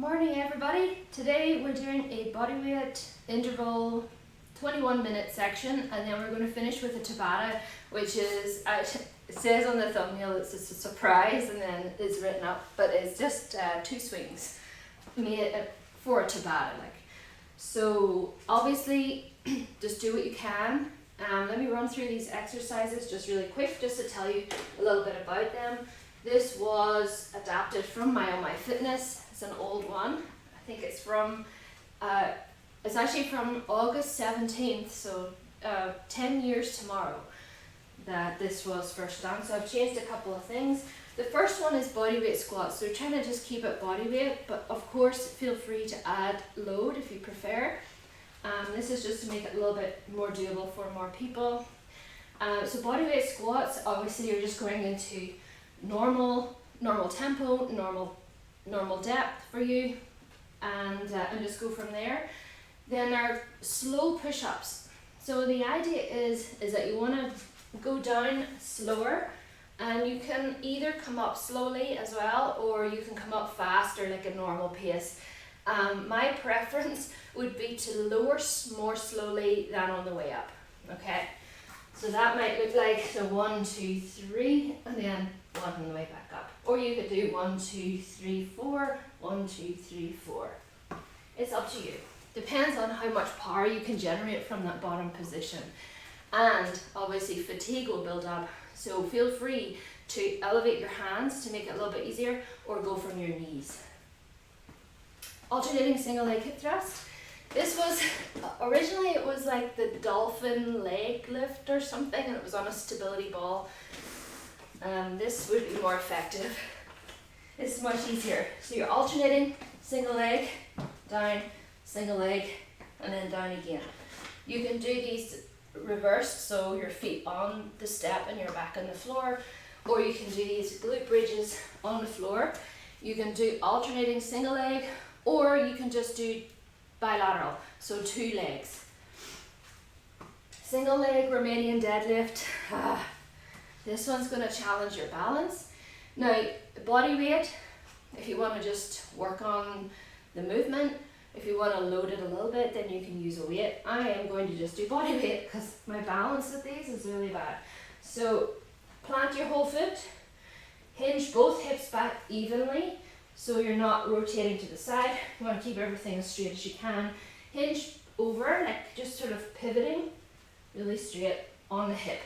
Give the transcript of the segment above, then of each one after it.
Morning everybody. Today we're doing a bodyweight interval 21-minute section, and then we're going to finish with a Tabata, which is, it says on the thumbnail it's just a surprise and then it's written up, but it's just 2 swings made for a Tabata. So obviously just do what you can. Let me run through these exercises just really quick, just to tell you a little bit about them. This was adapted from my On My Fitness. It's an old one. I think it's from, it's actually from August 17th, so 10 years tomorrow that this was first done. So I've changed a couple of things. The first one is bodyweight squats. So we're trying to just keep it bodyweight, but of course feel free to add load if you prefer. This is just to make it a little bit more doable for more people. So bodyweight squats, obviously you're just going into normal tempo, normal depth for you, and just go from there. Then our slow push-ups. So the idea is that you want to go down slower, and you can either come up slowly as well, or you can come up faster like a normal pace. My preference would be to lower more slowly than on the way up. Okay, so that might look like the 1, 2, 3, and then 1 on the way back up. Or you could do 1, 2, 3, 4, 1, 2, 3, 4. It's up to you. Depends on how much power you can generate from that bottom position. And obviously fatigue will build up. So feel free to elevate your hands to make it a little bit easier, or go from your knees. Alternating single leg hip thrust. This was, originally it was like the dolphin leg lift or something, and it was on a stability ball. This would be more effective. It's much easier. So you're alternating single leg, down, single leg, and then down again. You can do these reversed, so your feet on the step and your back on the floor, or you can do these glute bridges on the floor. You can do alternating single leg, or you can just do bilateral, so 2 legs. Single leg Romanian deadlift. This one's going to challenge your balance. Now, body weight, if you want to just work on the movement, if you want to load it a little bit, then you can use a weight. I am going to just do body weight because my balance with these is really bad. So plant your whole foot, hinge both hips back evenly, so you're not rotating to the side. You want to keep everything as straight as you can. Hinge over, like just sort of pivoting, really straight on the hip.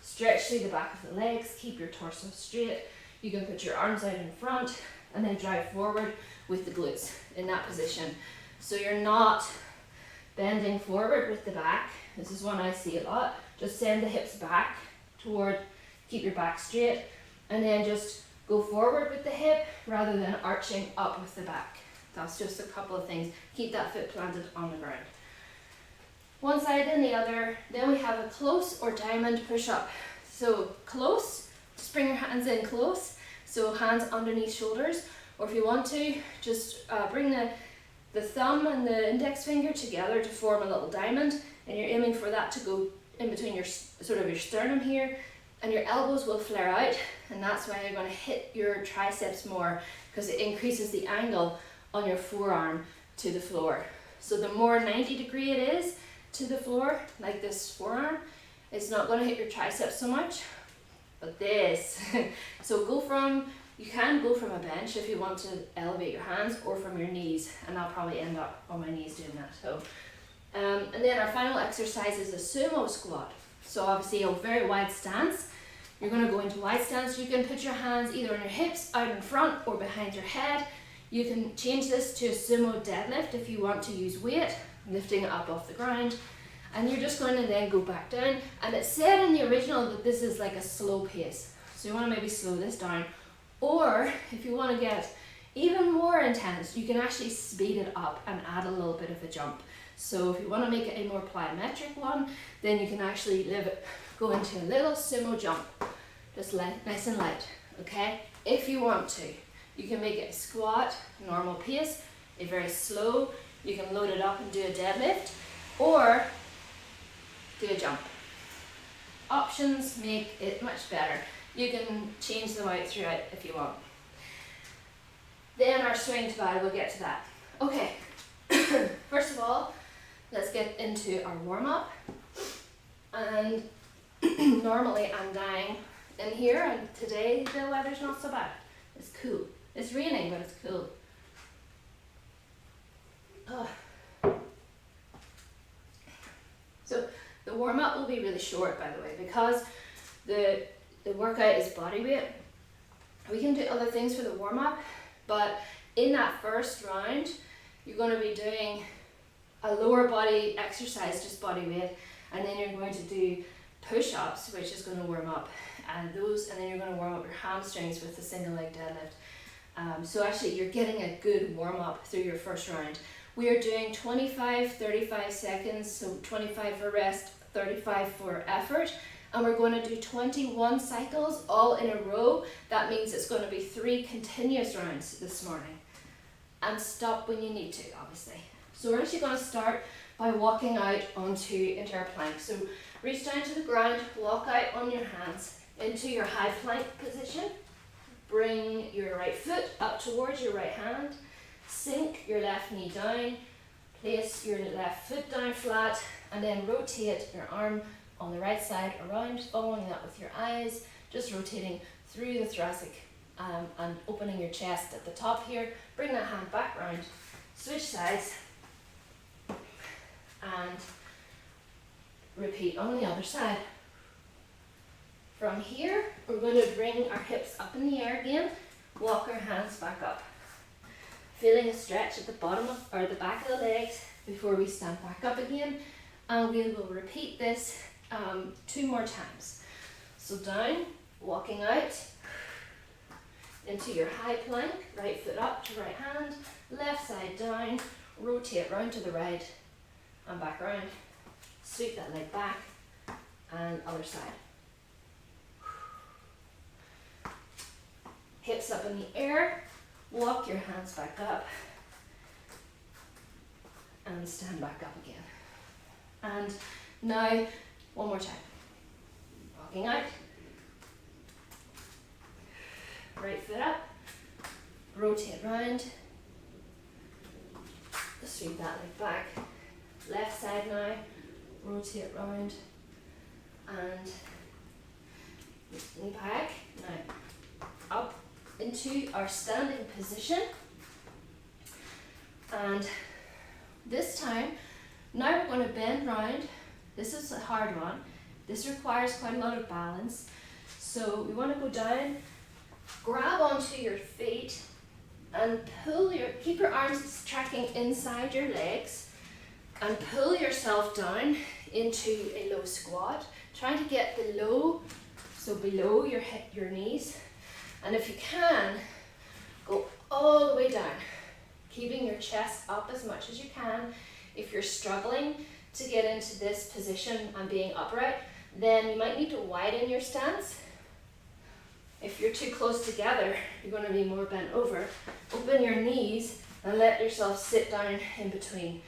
Stretch through the back of the legs, keep your torso straight. You can put your arms out in front and then drive forward with the glutes in that position. So you're not bending forward with the back. This is one I see a lot. Just send the hips back toward, keep your back straight, and then just go forward with the hip rather than arching up with the back. That's just a couple of things. Keep that foot planted on the ground. One side and the other. Then we have a close or diamond push-up. So close, just bring your hands in close. So hands underneath shoulders. Or if you want to, just bring the thumb and the index finger together to form a little diamond. And you're aiming for that to go in between your your sternum here. And your elbows will flare out. And that's why you're going to hit your triceps more, because it increases the angle on your forearm to the floor. So the more 90 degree it is to the floor, like this forearm, it's not going to hit your triceps so much, but this. So you can go from a bench if you want to elevate your hands, or from your knees, and I'll probably end up on my knees doing that. So, and then our final exercise is a sumo squat. So obviously a very wide stance. You're going to go into wide stance. You can put your hands either on your hips, out in front, or behind your head. You can change this to a sumo deadlift if you want to use weight, lifting it up off the ground, and you're just going to then go back down. And it said in the original that this is like a slow pace, so you want to maybe slow this down, or if you want to get even more intense, you can actually speed it up and add a little bit of a jump. So if you want to make it a more plyometric one, then you can actually go into a little sumo jump, just nice and light. Okay, if you want to, you can make it a squat, normal pace, a very slow. You can load it up and do a deadlift, or do a jump. Options make it much better. You can change them out throughout if you want. Then our swing Tabata, we'll get to that. Okay, first of all, let's get into our warm-up. And normally I'm dying in here, and today the weather's not so bad. It's cool. It's raining, but it's cool. So the warm-up will be really short, by the way, because the workout is body weight. We can do other things for the warm-up, but in that first round, you're going to be doing a lower body exercise, just body weight, and then you're going to do push-ups, which is going to warm up, and then you're going to warm up your hamstrings with the single leg deadlift. So actually you're getting a good warm-up through your first round. We are doing 25, 35 seconds, so 25 for rest, 35 for effort, and we're going to do 21 cycles all in a row. That means it's going to be 3 continuous rounds this morning. And stop when you need to, obviously. So we're actually going to start by walking out into our plank. So reach down to the ground, walk out on your hands into your high plank position. Bring your right foot up towards your right hand. Sink your left knee down. Place your left foot down flat, and then rotate your arm on the right side around, following that with your eyes, just rotating through the thoracic and opening your chest at the top here. Bring that hand back round, switch sides, and repeat on the other side. From here, we're going to bring our hips up in the air again, walk our hands back up. Feeling a stretch at the bottom or the back of the legs before we stand back up again, and we will repeat this 2 more times. So down, walking out into your high plank, right foot up to right hand, left side down, rotate round to the right and back round, sweep that leg back, and other side. Hips up in the air, walk your hands back up, and stand back up again. And now, one more time. Walking out, right foot up, rotate round, sweep that leg back, left side now, rotate round, and knee back. Now, up into our standing position, and this time, now we're going to bend round. This is a hard one. This requires quite a lot of balance. So we want to go down, grab onto your feet, and keep your arms tracking inside your legs, and pull yourself down into a low squat, trying to get below your knees. And if you can, go all the way down, keeping your chest up as much as you can. If you're struggling to get into this position and being upright, then you might need to widen your stance. If you're too close together, you're going to be more bent over. Open your knees and let yourself sit down in between.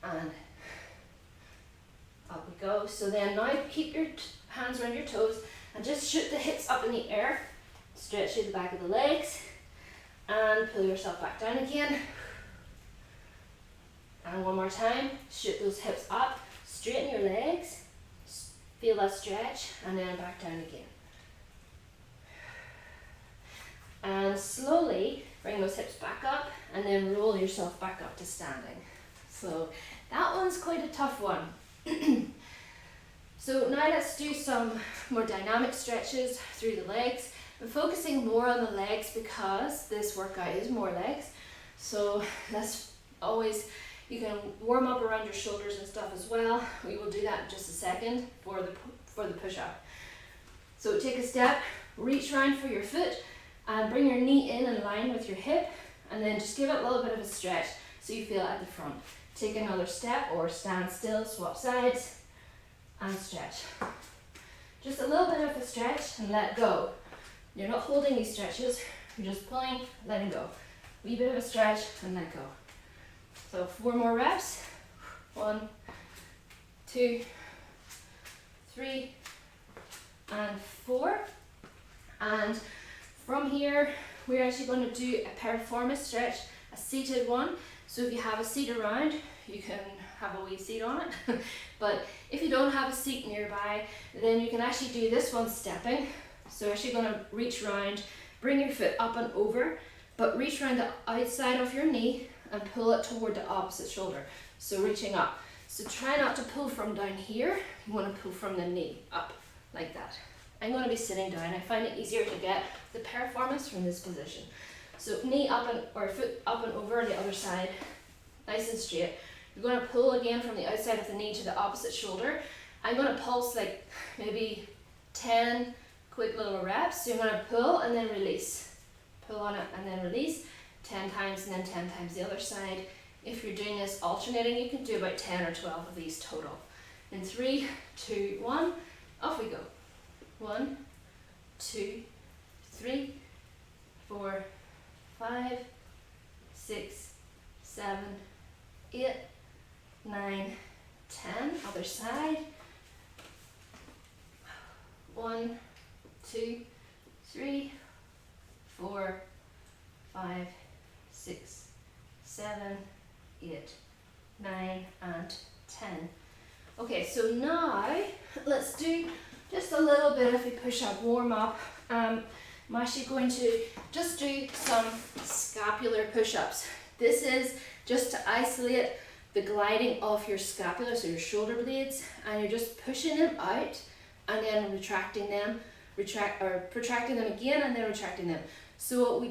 And up we go. So then now keep your hands around your toes and just shoot the hips up in the air. Stretch through the back of the legs and pull yourself back down again. And one more time, shoot those hips up, straighten your legs, feel that stretch, and then back down again. And slowly bring those hips back up and then roll yourself back up to standing. So that one's quite a tough one. So now let's do some more dynamic stretches through the legs. I'm focusing more on the legs because this workout is more legs. So you can warm up around your shoulders and stuff as well. We will do that in just a second for the push-up. So take a step, reach around for your foot, and bring your knee in line with your hip, and then just give it a little bit of a stretch so you feel it at the front. Take another step or stand still, swap sides, and stretch. Just a little bit of a stretch and let go. You're not holding these stretches, you're just pulling, letting go. Wee bit of a stretch and let go. So 4 more reps. 1, 2, 3, and 4. And from here, we're actually going to do a piriformis stretch, a seated one. So if you have a seat around, you can have a wee seat on it. But if you don't have a seat nearby, then you can actually do this one stepping. So actually going to reach round, bring your foot up and over, but reach around the outside of your knee and pull it toward the opposite shoulder. So reaching up. So try not to pull from down here. You want to pull from the knee up like that. I'm going to be sitting down. I find it easier to get the piriformis from this position. So knee up and, or foot up and over the other side, nice and straight. You're going to pull again from the outside of the knee to the opposite shoulder. I'm going to pulse like maybe 10 quick little reps. So you're going to pull and then release. Pull on it and then release 10 times and then 10 times the other side. If you're doing this alternating, you can do about 10 or 12 of these total. In 3, 2, 1, off we go. 1, 2, 3, 4, 5, 6, 7, 8, 9, 10. Other side. 1, 2, 3, 4, 5, 6, 7, 8, 9, and 10. Okay, so now let's do just a little bit of a push-up warm-up. I'm actually going to just do some scapular push-ups. This is just to isolate the gliding of your scapula, so your shoulder blades, and you're just pushing them out and then retracting them, protracting them again and then retracting them. So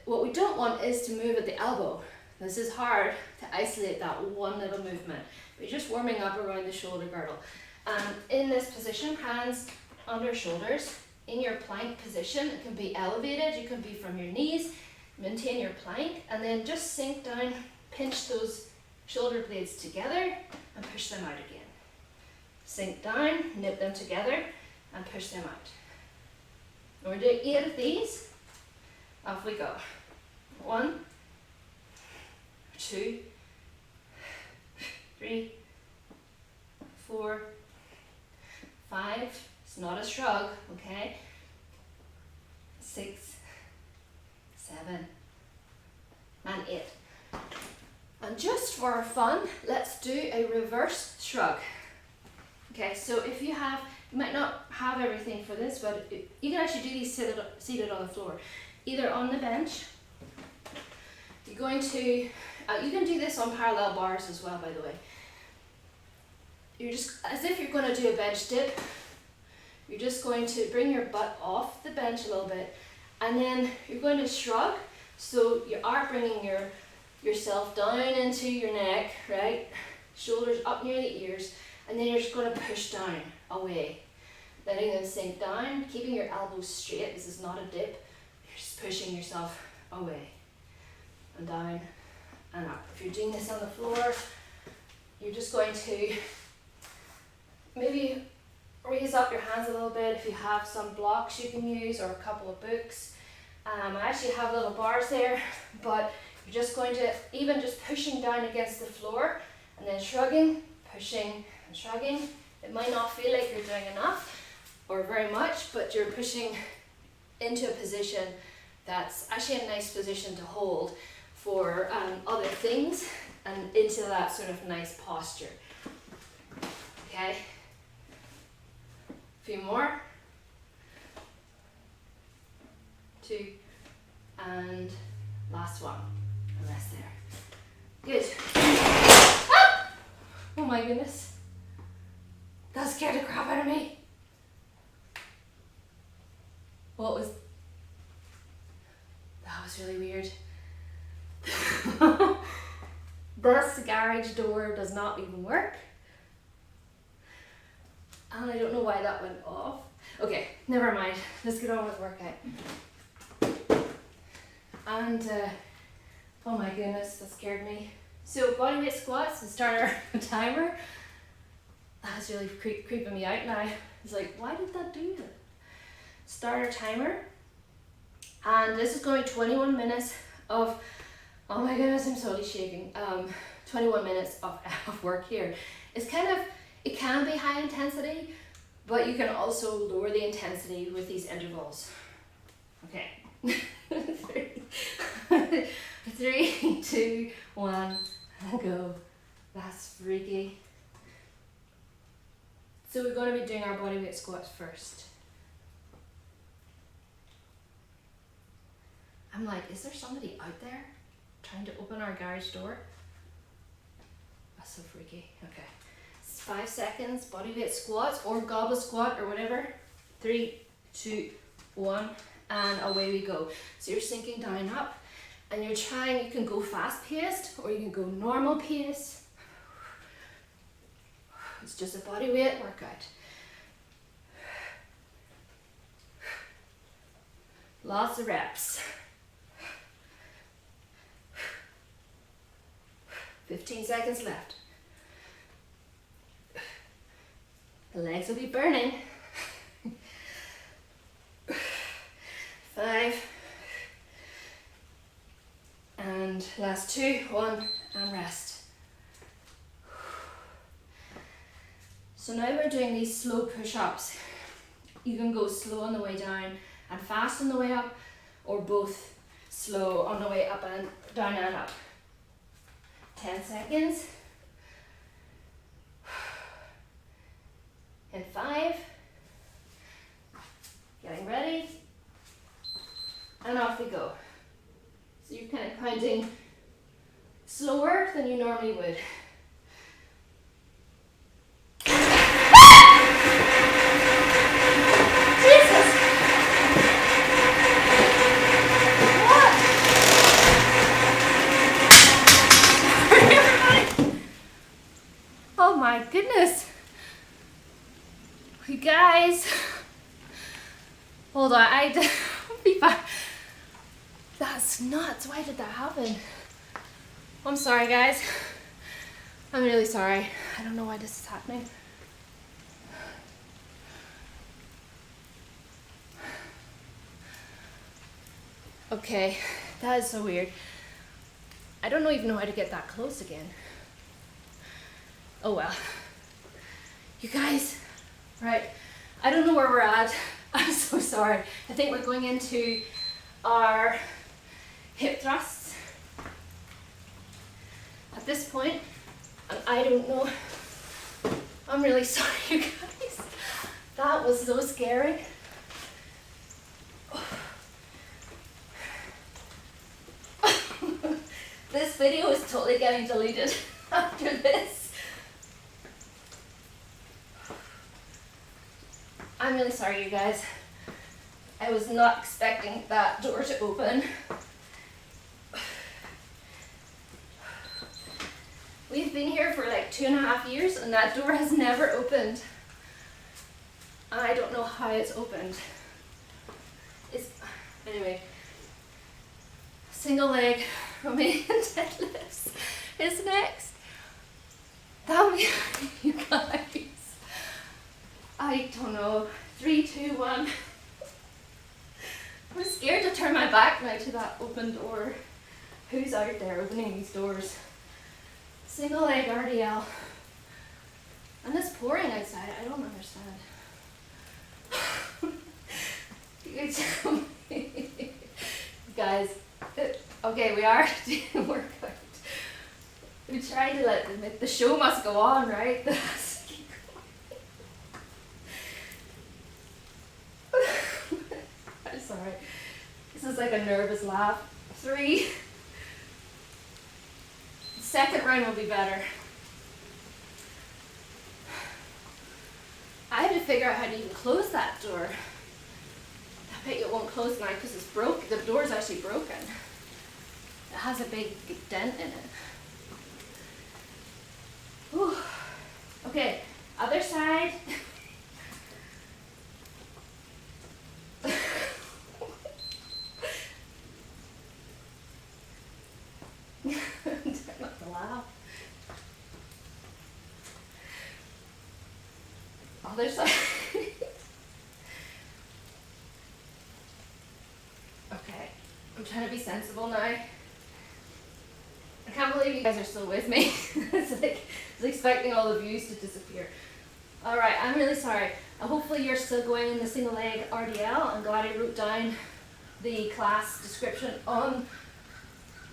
what we don't want is to move at the elbow. This is hard to isolate that one little movement. We're just warming up around the shoulder girdle. In this position, hands under shoulders. In your plank position, it can be elevated, you can be from your knees, maintain your plank, and then just sink down, pinch those shoulder blades together, and push them out again. Sink down, nip them together, and push them out. And we're doing 8 of these. Off we go. 1, 2, 3, 4, 5. It's not a shrug, okay? 6, 7, and 8. And just for fun, let's do a reverse shrug. Okay, so if you might not have everything for this, but you can actually do these seated on the floor. Either on the bench, you're going to, you can do this on parallel bars as well, by the way. You're just, as if you're going to do a bench dip, you're just going to bring your butt off the bench a little bit, and then you're going to shrug, so you are bringing yourself down into your neck, right? Shoulders up near the ears, and then you're just going to push down, away. Letting them sink down, keeping your elbows straight. This is not a dip. You're just pushing yourself away and down and up. If you're doing this on the floor, you're just going to maybe raise up your hands a little bit. If you have some blocks you can use or a couple of books. I actually have little bars there, but you're just going to, even just pushing down against the floor and then shrugging, pushing and shrugging. It might not feel like you're doing enough or very much, but you're pushing into a position that's actually a nice position to hold for other things and into that sort of nice posture. Okay, a few more. 2, and last one, and rest there. Good. Ah! Oh my goodness, that scared the crap out of me. That was really weird. This garage door does not even work. And I don't know why that went off. Okay, never mind. Let's get on with the workout. And, oh my goodness, that scared me. So bodyweight squats, and start our timer. That's really creeping me out now. It's like, why did that do that? Start our timer. And this is going to be 21 minutes of, oh my goodness, I'm totally shaking. 21 minutes of work here. It's kind of, it can be high intensity, but you can also lower the intensity with these intervals. Okay, Three, 2, 1, and go. That's freaky. So we're going to be doing our bodyweight squats first. I'm like, is there somebody out there trying to open our garage door? That's so freaky. Okay. It's 5 seconds, bodyweight squats or goblet squat or whatever. 3, 2, 1, and away we go. So you're sinking down up and you're trying, you can go fast paced or you can go normal pace. It's just a bodyweight workout. Lots of reps. 15 seconds left. The legs will be burning. 5. And last 2, 1, and rest. So now we're doing these slow push-ups. You can go slow on the way down and fast on the way up, or both slow on the way up and down and up. 10 seconds. In 5. Getting ready. And off we go. So you're kind of counting slower than you normally would. Oh my goodness. You guys. Hold on, I'll be back. That's nuts. Why did that happen? I'm sorry, guys. I'm really sorry. I don't know why this is happening. Okay, that is so weird. I don't even know how to get that close again. Oh well. You guys, right, I don't know where we're at. I'm so sorry. I think we're going into our hip thrusts at this point, and I don't know. I'm really sorry, you guys. That was so scary. This video is totally getting deleted after this. I'm really sorry, you guys. I was not expecting that door to open. We've been here for like 2.5 years and that door has never opened. I don't know how it's opened. Anyway, single leg Romanian deadlifts is next. That would be, you guys. I don't know. 3, 2, 1. I'm scared to turn my back now to that open door. Who's out there opening these doors? Single leg RDL. And it's pouring outside. I don't understand. You tell me. Guys, okay, we are doing a workout. We tried to let the show must go on, right? I'm sorry. This is like a nervous laugh. 3. Second round will be better. I had to figure out how to even close that door. I bet it won't close now because it's broke. The door is actually broken. It has a big dent in it. Whew. Okay, other side. Try not to laugh. Other side. Okay, I'm trying to be sensible now. I can't believe you guys are still with me. It's like, I was expecting all the views to disappear. Alright, I'm really sorry. Hopefully you're still going in the single leg RDL. I'm glad I wrote down the class description on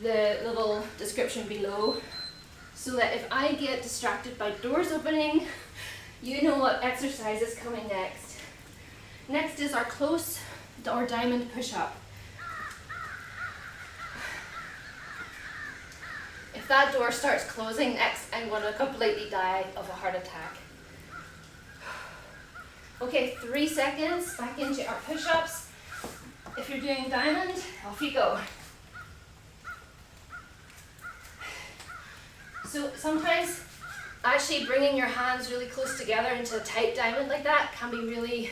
the little description below, so that if I get distracted by doors opening, you know what exercise is coming next. Next is our close or diamond push-up. If that door starts closing next, I'm going to completely die of a heart attack. Okay, 3 seconds, back into our push-ups. If you're doing diamond, off you go. So sometimes actually bringing your hands really close together into a tight diamond like that can be really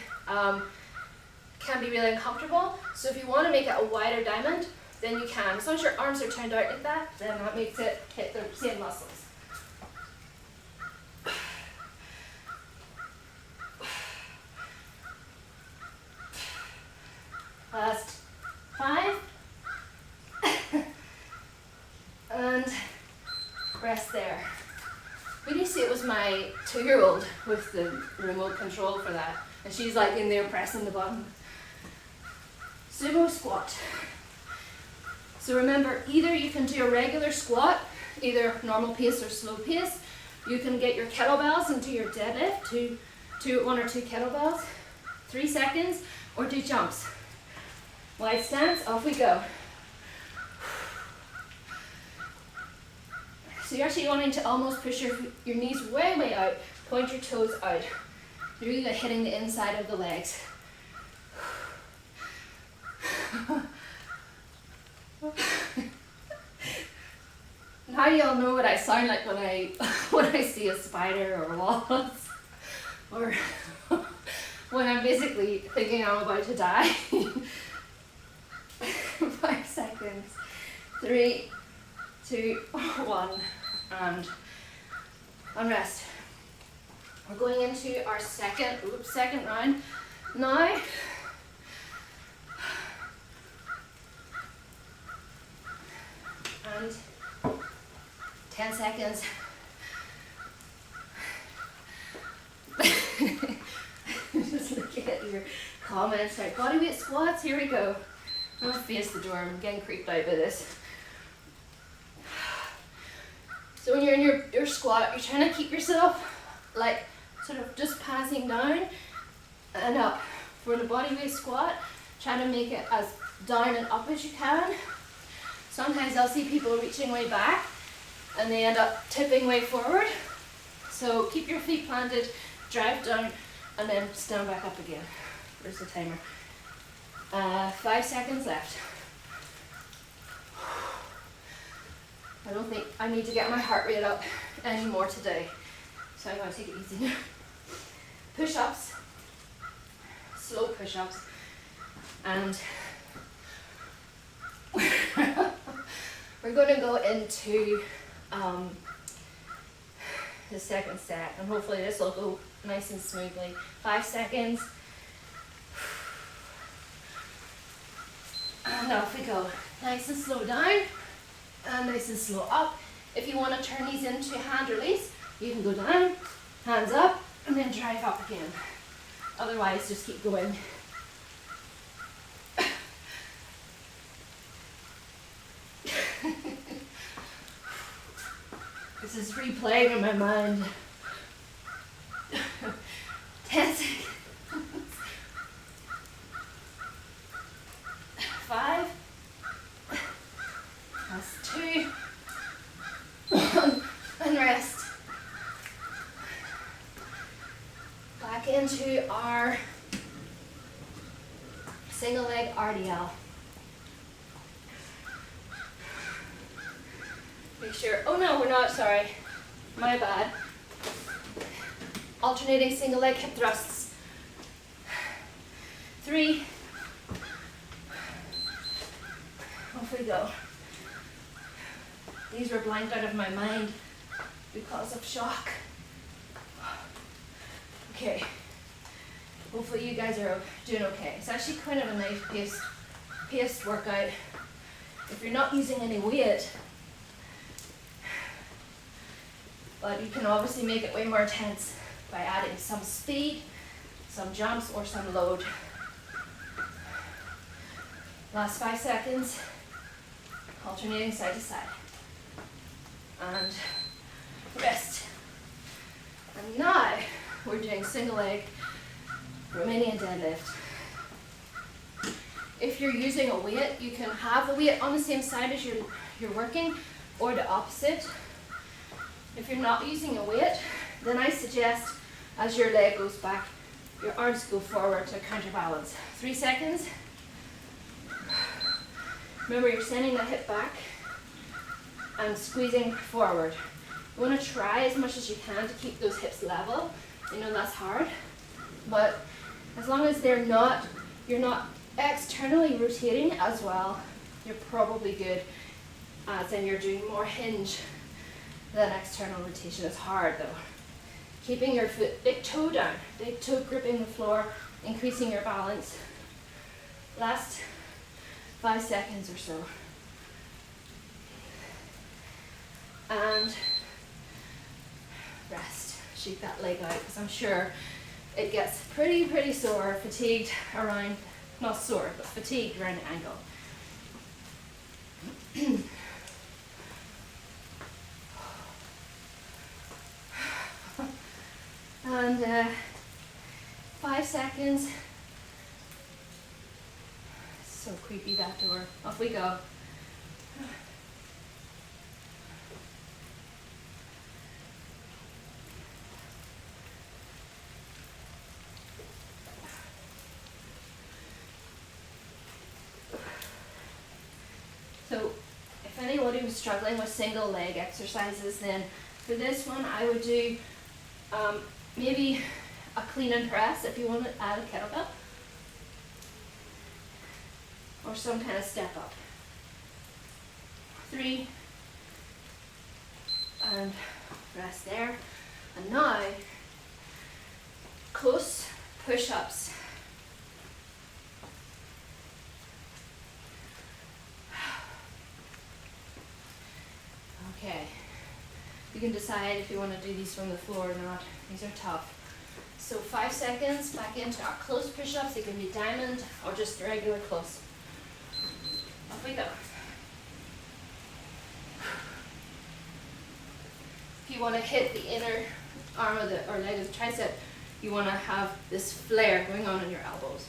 uncomfortable. So if you want to make it a wider diamond, then you can. As long as your arms are turned out like that, then that makes it hit the same muscles. Last 5. And rest there. When you see, it was my 2-year-old with the remote control for that, and she's like in there pressing the button. Sumo squat. So remember, either you can do a regular squat, either normal pace or slow pace. You can get your kettlebells and do your deadlift, 1 or 2 kettlebells, 3 seconds, or do jumps. Wide stance, off we go. So you're actually wanting to almost push your knees way, way out, point your toes out. You're really hitting the inside of the legs. Now you all know what I sound like when I see a spider or wasp, or when I'm basically thinking I'm about to die. 5 seconds. 3, 2, 1, and rest. We're going into our second round now. And 10 seconds. Just looking at your comments. Right, bodyweight squats, here we go. I'm gonna face the door, I'm getting creeped out by this. So when you're in your squat, you're trying to keep yourself like sort of just passing down and up. For the bodyweight squat, try to make it as down and up as you can. Sometimes I'll see people reaching way back and they end up tipping way forward. So keep your feet planted, drive down, and then stand back up again. Where's the timer? 5 seconds left. I don't think I need to get my heart rate up anymore today, so I'm going to take it easy now. Push-ups, slow push-ups, and we're going to go into the second set, and hopefully this will go nice and smoothly. 5 seconds. And off we go. Nice and slow down, and nice and slow up. If you want to turn these into hand release, you can go down, hands up, and then drive up again. Otherwise, just keep going. This is replaying in my mind. 10 seconds. 5. That's 2. 1. And rest. Back into our single leg RDL. Make sure, oh no, we're not, sorry. My bad. Alternating single leg hip thrusts. 3. Off we go. These were blanked out of my mind because of shock. Okay. Hopefully you guys are doing okay. It's actually kind of a nice paced workout. If you're not using any weight, but you can obviously make it way more intense by adding some speed, some jumps, or some load. Last 5 seconds, alternating side to side. And rest. And now we're doing single leg Romanian deadlift. If you're using a weight, you can have the weight on the same side as you're working, or the opposite. If you're not using a weight, then I suggest as your leg goes back, your arms go forward to counterbalance. 3 seconds. Remember, you're sending the hip back and squeezing forward. You want to try as much as you can to keep those hips level. I know that's hard, but as long as you're not externally rotating as well, you're probably good, as in you're doing more hinge than external rotation. Is hard though. Keeping your foot, big toe down, big toe gripping the floor, increasing your balance. Last 5 seconds or so. And rest. Shake that leg out, because I'm sure it gets pretty sore, fatigued around, not sore, but fatigued around the ankle. And 5 seconds. So creepy, that door. Off we go. So if anybody was struggling with single leg exercises, then for this one I would do maybe a clean and press if you want to add a kettlebell, or some kind of step up. 3, and rest there. And now, close push-ups. Okay, you can decide if you want to do these from the floor or not. These are tough. So 5 seconds, back into our close push-ups. It can be diamond or just regular close. Off we go. If you want to hit the inner arm of the, or leg of the tricep, you want to have this flare going on in your elbows.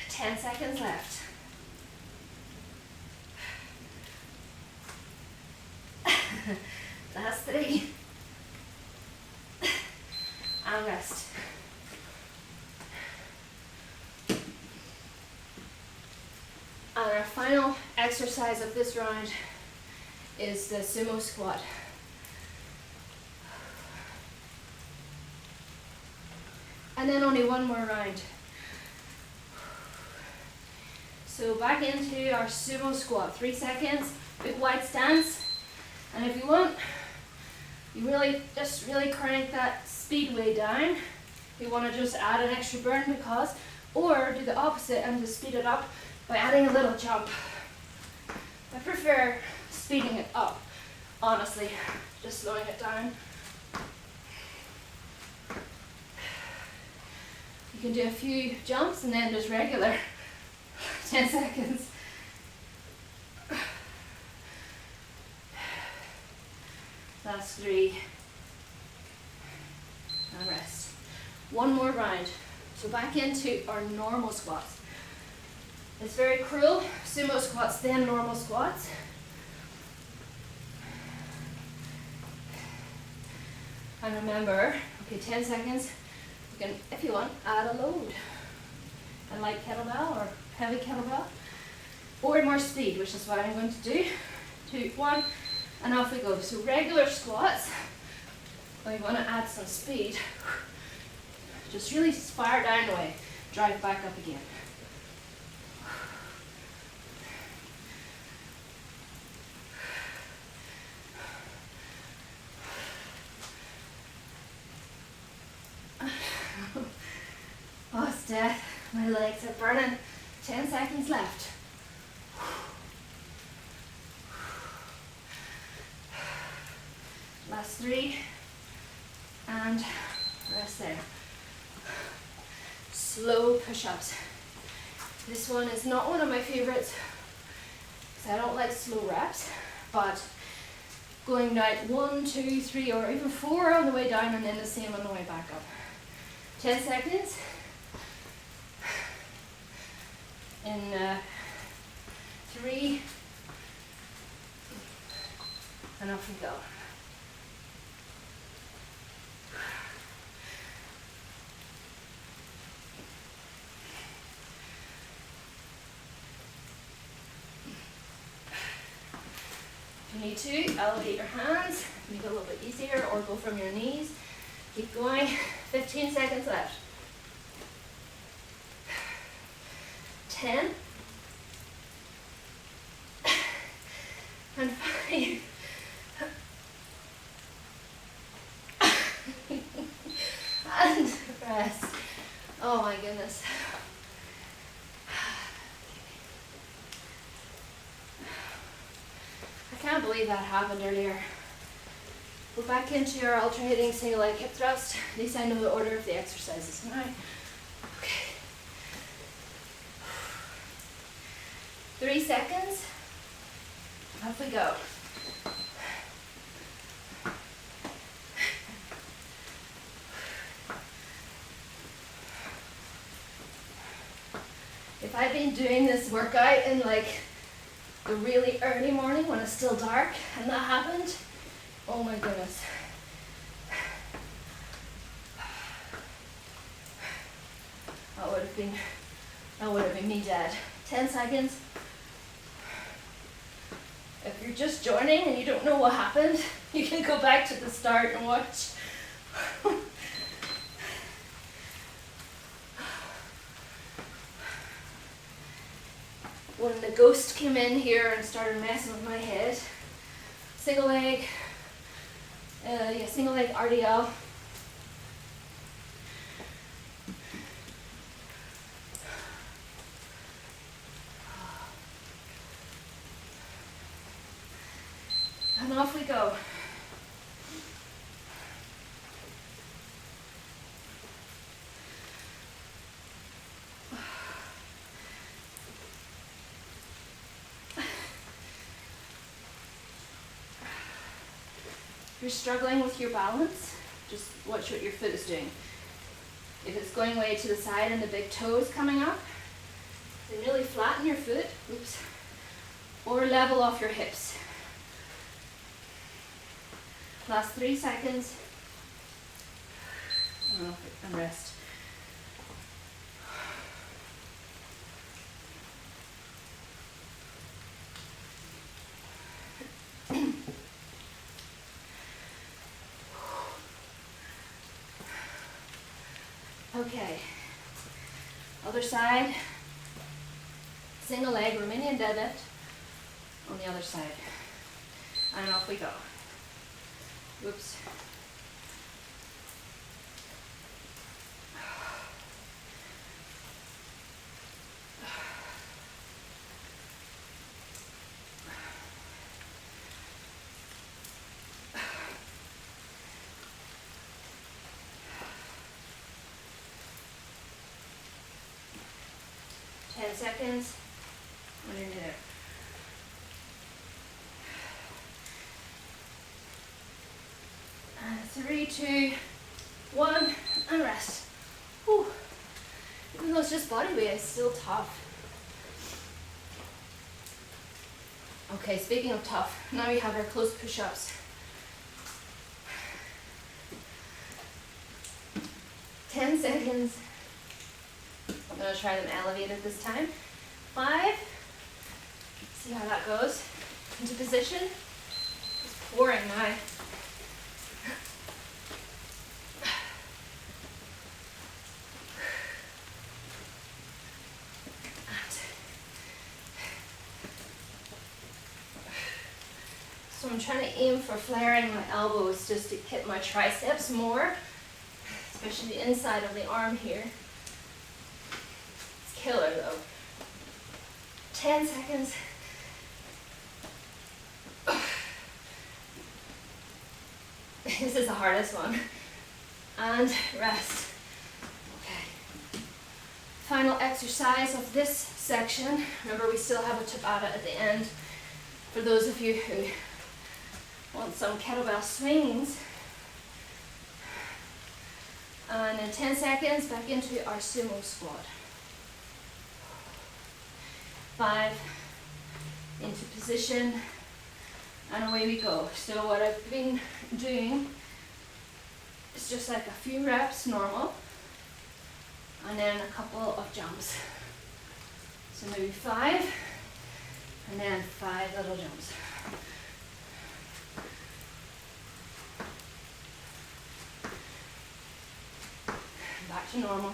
Ten seconds left. Last 3. And rest. And our final exercise of this round is the Sumo Squat. And then only one more round. So back into our Sumo Squat. 3 seconds, big wide stance. And if you want, you really crank that speed way down. You want to just add an extra burn because, or do the opposite and just speed it up by adding a little jump. I prefer speeding it up, honestly, just slowing it down. You can do a few jumps and then just regular 10 seconds. Last 3. And rest. One more round. So back into our normal squats. It's very cruel. Sumo squats, then normal squats. And remember, okay, 10 seconds. You can, if you want, add a load. A light kettlebell or heavy kettlebell. Or more speed, which is what I'm going to do. 2, 1. And off we go. So regular squats, when you want to add some speed, just really fire down the way, drive back up again. Oh, it's death. My legs are burning. 10 seconds left. 3, and rest there. Slow push-ups. This one is not one of my favorites because I don't like slow reps, but going down 1, 2, 3, or even 4 on the way down and then the same on the way back up. 10 seconds. In 3, and off we go. If you need to, elevate your hands, make it a little bit easier, or go from your knees. Keep going. 15 seconds left. 10. And 5. And rest. Oh my goodness. I can't believe that happened earlier. Go back into your alternating single leg hip thrust. At least I know the order of the exercises now. Okay. 3 seconds. Off we go. If I'd been doing this workout in like the really early morning when it's still dark and that happened, oh my goodness. That would have been me dead. 10 seconds. If you're just joining and you don't know what happened, you can go back to the start and watch. When the ghost came in here and started messing with my head, single leg RDL. And off we go. If you're struggling with your balance, just watch what your foot is doing. If it's going way to the side and the big toe is coming up, then really flatten your foot, oops, or level off your hips. Last 3 seconds, and rest. Okay, other side, single leg Romanian deadlift on the other side, and off we go. Whoops. Seconds. What are you doing? 3, 2, 1, and rest. Whew. Even though it's just body weight, it's still tough. Okay, speaking of tough, now we have our close push-ups. 10 seconds. I'm going to try them elevated this time. 5. See how that goes. Into position. It's pouring now. So I'm trying to aim for flaring my elbows just to hit my triceps more, especially the inside of the arm here. It's killer though. 10 seconds. This is the hardest one. And rest. Okay. Final exercise of this section. Remember, we still have a Tabata at the end. For those of you who want some kettlebell swings. And in 10 seconds, back into our Sumo Squat. 5, into position, and away we go. So what I've been doing is just like a few reps normal, and then a couple of jumps. So maybe 5, and then 5 little jumps. Back to normal.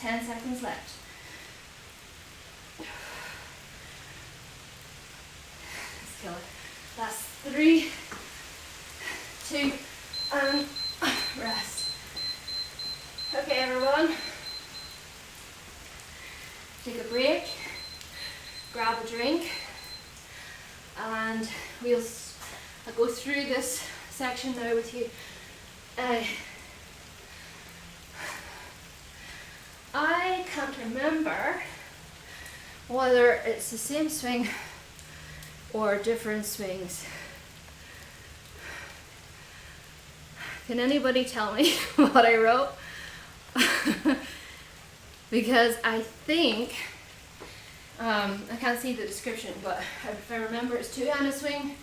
10 seconds left. Let's kill it. That's 3, 2, and rest. Okay, everyone. Take a break. Grab a drink, and I'll go through this section now with you. I can't remember whether it's the same swing or different swings. Can anybody tell me what I wrote? Because I think, I can't see the description, but if I remember, it's two-handed swing,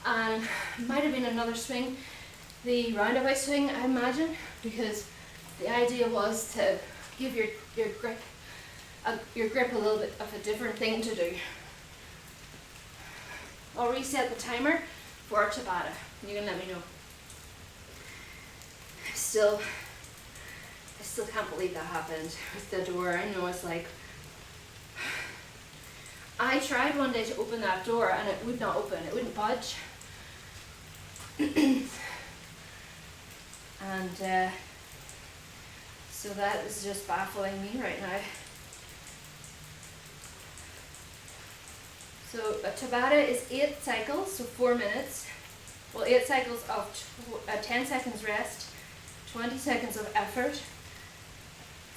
and it might have been another swing, the roundabout swing, I imagine, because the idea was to give your grip a little bit of a different thing to do. I'll reset the timer for Tabata. You can let me know. I still can't believe that happened with the door. I know, it's like, I tried one day to open that door and it would not open. It wouldn't budge. And so that is just baffling me right now. So a Tabata is 8 cycles, so 4 minutes. Well, 8 cycles of 10 seconds rest, 20 seconds of effort,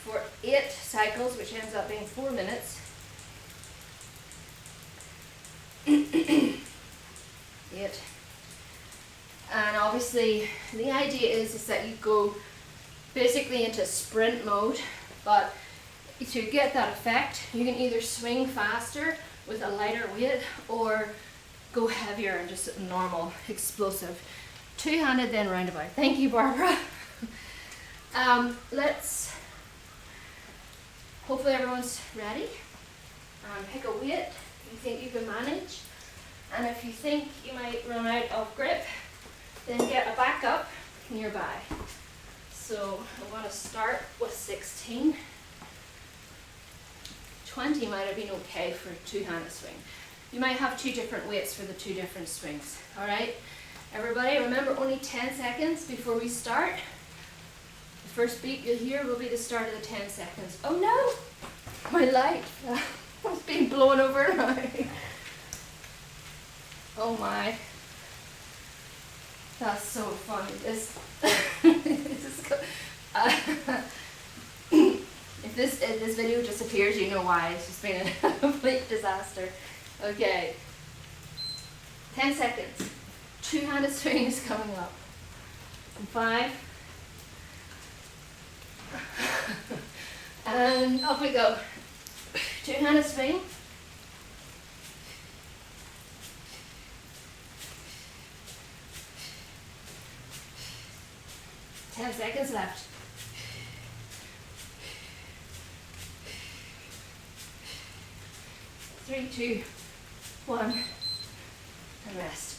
for 8 cycles, which ends up being 4 minutes. 8. And obviously the idea is that you go basically into sprint mode, but to get that effect, you can either swing faster with a lighter weight or go heavier and just normal, explosive. Two-handed, then roundabout. Thank you, Barbara. Let's, hopefully everyone's ready. Pick a weight you think you can manage. And if you think you might run out of grip, then get a backup nearby. So I'm going to start with 16. 20 might have been okay for a two-handed swing. You might have 2 different weights for the 2 different swings. All right, everybody, remember only 10 seconds before we start. The first beat you'll hear will be the start of the 10 seconds. Oh no, my light was being blown over now. Oh my, that's so funny. If this video disappears, you know why. It's just been a complete disaster. Okay, 10 seconds. Two-handed swing is coming up. 5. And off we go. Two-handed swing. 10 seconds left. 3, 2, 1, and rest.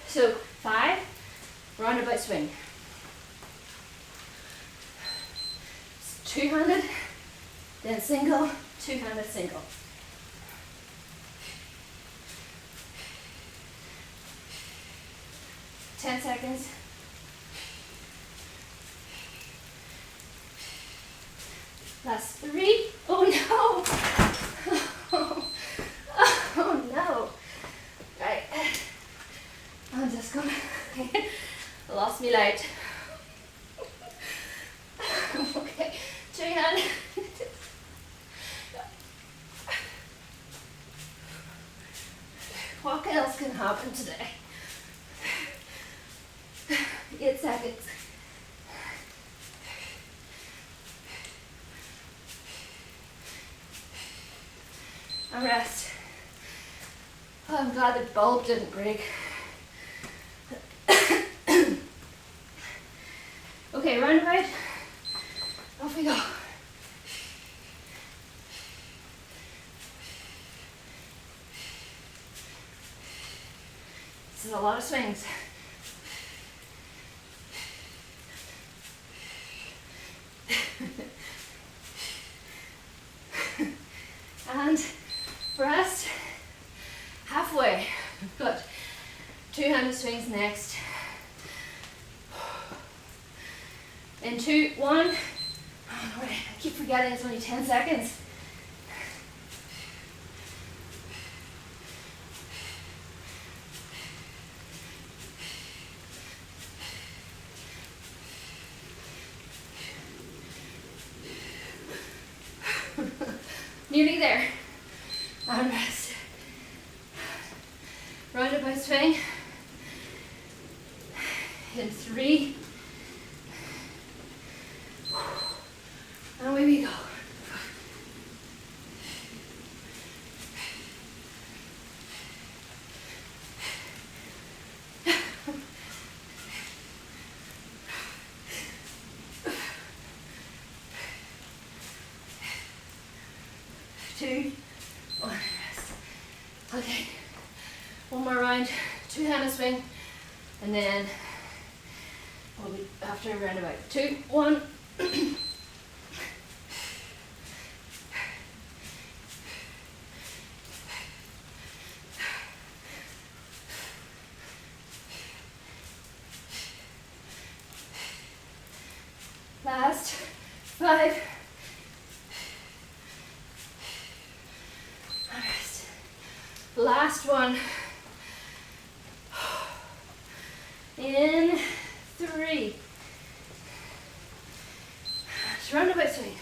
So 5, roundabout swing. Two-handed, then single, two-handed, single. Ten seconds. Last 3. Oh no! Oh no! just gonna, I lost me light. Okay, 2 hands. What else can happen today? 8 seconds. And rest. Oh, I'm glad the bulb didn't break. Okay, roundabout. Off we go. This is a lot of swings. And rest halfway. We've got 2-handed swings next. In 2, 1. Oh, I keep forgetting it's only 10 seconds. Nearly there. And rest. Roundabout swing. In 3. And away we go. Two, 1, rest. Okay, one more round, 2-handed swing, and then we'll be after a roundabout. 2, 1. Last 5. Rest. Last one. In 3. Roundabout swing.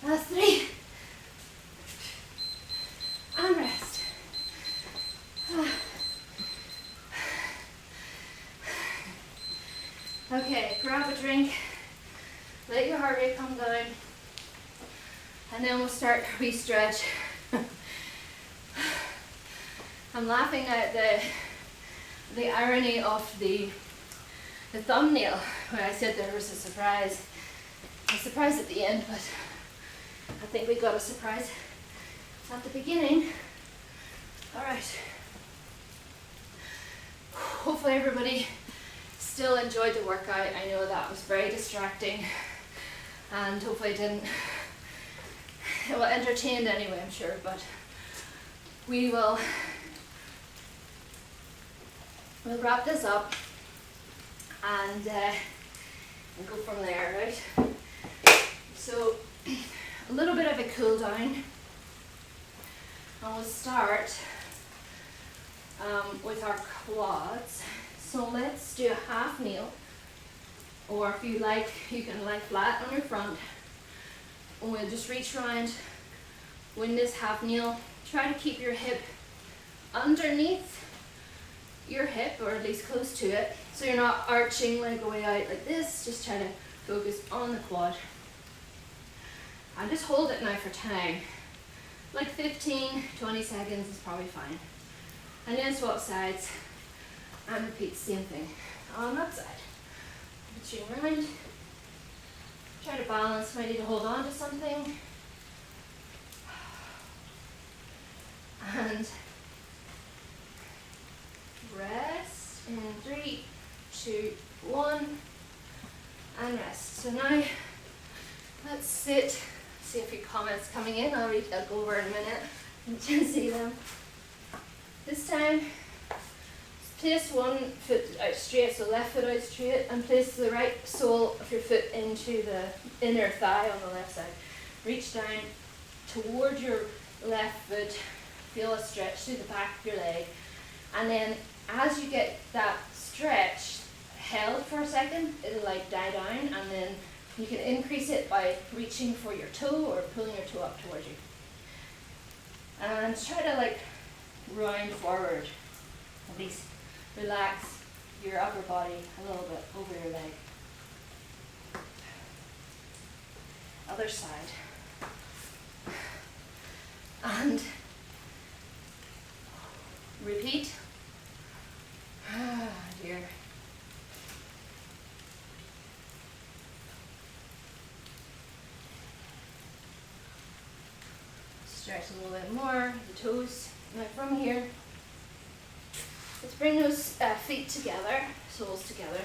Last 3. And rest. Okay, grab a drink. Let your heart rate come down. And then we'll start re-stretch. I'm laughing at the irony of the thumbnail where I said there was a surprise. A surprise at the end, but I think we got a surprise at the beginning. All right. Hopefully everybody still enjoyed the workout. I know that was very distracting and hopefully didn't, well, entertained anyway, I'm sure, but we'll wrap this up and go from there, right? So a little bit of a cool down, and we'll start with our quads. So let's do a half kneel, or if you like, you can lie flat on your front. And we'll just reach around, win this half kneel. Try to keep your hip underneath your hip, or at least close to it, so you're not arching leg away out like this. Just try to focus on the quad. And just hold it now for time. Like 15, 20 seconds is probably fine. And then swap sides and repeat the same thing on that side. Reaching around. Try to balance, might need to hold on to something. And rest in 3, 2, 1, and rest. So now let's sit. See a few comments coming in. I'll go over in a minute and see them. This time, place one foot out straight, so left foot out straight, and place the right sole of your foot into the inner thigh on the left side. Reach down toward your left foot, feel a stretch through the back of your leg, and then as you get that stretch held for a second, it'll like die down, and then you can increase it by reaching for your toe or pulling your toe up towards you. And try to like round forward, at least relax your upper body a little bit over your leg. Other side. And repeat. Ah, dear. Stretch a little bit more, the toes. Now from here, let's bring those feet together, soles together,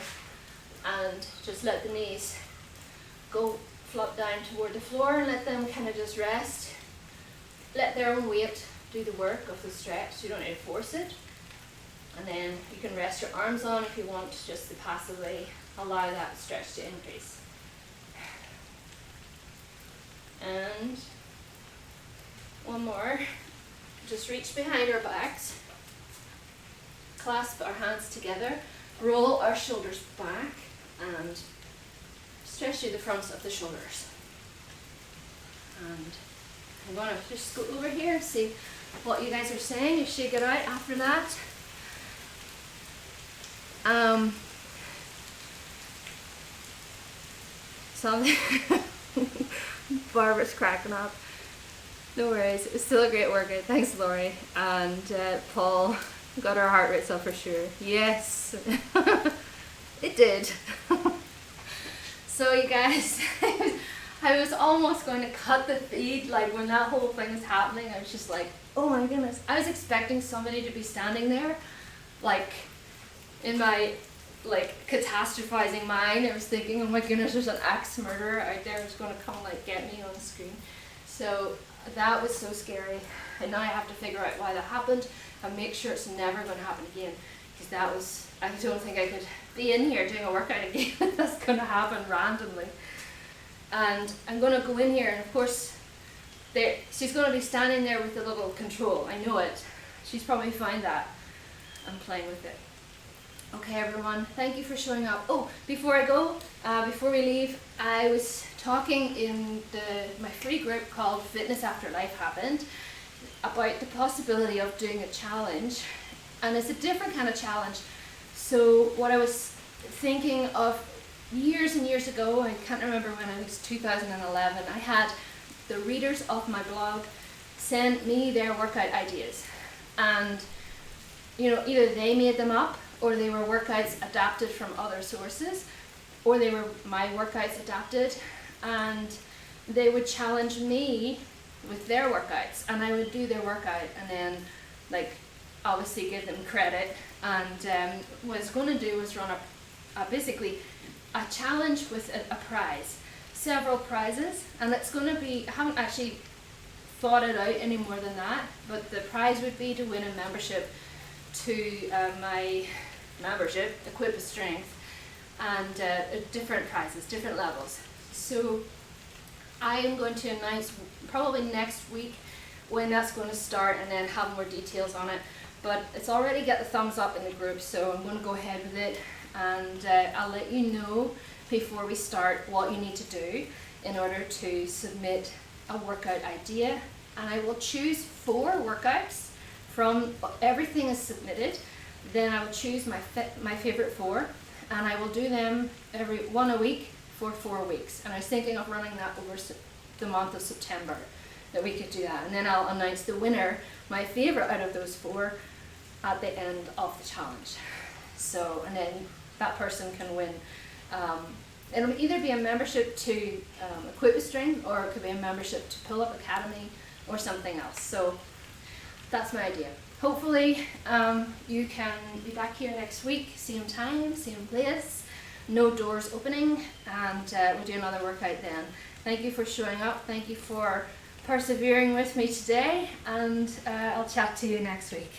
and just let the knees go flop down toward the floor and let them kind of just rest. Let their own weight do the work of the stretch. You don't need to force it. And then you can rest your arms on if you want, just to passively allow that stretch to increase. And one more. Just reach behind our backs, clasp our hands together, roll our shoulders back, and stretch through the fronts of the shoulders. And I'm going to just go over here and see what you guys are saying. You shake it out after that. Something Barbara's cracking up. No worries, it's still a great workout. Thanks, Laurie. And Paul got our heart rates up for sure. Yes, it did. So you guys, I was almost going to cut the feed, like when that whole thing was happening. I was just like, oh my goodness. I was expecting somebody to be standing there, like in my catastrophizing mind. I was thinking, oh my goodness, there's an axe murderer out there who's going to come like get me on the screen. So that was so scary, and now I have to figure out why that happened and make sure it's never going to happen again, because that was, I don't think I could be in here doing a workout again. That's going to happen randomly. And I'm going to go in here, and of course she's going to be standing there with the little control. I know it. She's probably found that and playing with it. Okay everyone, thank you for showing up. Oh, before I go, before we leave, I was talking in my free group called Fitness After Life Happened about the possibility of doing a challenge, and it's a different kind of challenge. So what I was thinking of years and years ago, I can't remember when, it was 2011, I had the readers of my blog send me their workout ideas, and you know, either they made them up, or they were workouts adapted from other sources, or they were my workouts adapted, and they would challenge me with their workouts, and I would do their workout, and then like obviously give them credit. And what I was going to do was run basically a challenge with a prize, several prizes, and it's going to be, I haven't actually thought it out any more than that, but the prize would be to win a membership to my membership, Equip with Strength, and different prizes, different levels. So I am going to announce probably next week when that's going to start, and then have more details on it. But it's already got the thumbs up in the group, so I'm going to go ahead with it, and I'll let you know before we start what you need to do in order to submit a workout idea. And I will choose 4 workouts from everything is submitted. Then I will choose my favorite 4, and I will do them every one a week for 4 weeks. And I was thinking of running that over the month of September, that we could do that. And then I'll announce the winner, my favorite out of those 4, at the end of the challenge. So, and then that person can win. It'll either be a membership to Equip with Strength, or it could be a membership to Pull Up Academy or something else. So that's my idea. Hopefully you can be back here next week, same time, same place, no doors opening, and we'll do another workout then. Thank you for showing up. Thank you for persevering with me today, and I'll chat to you next week.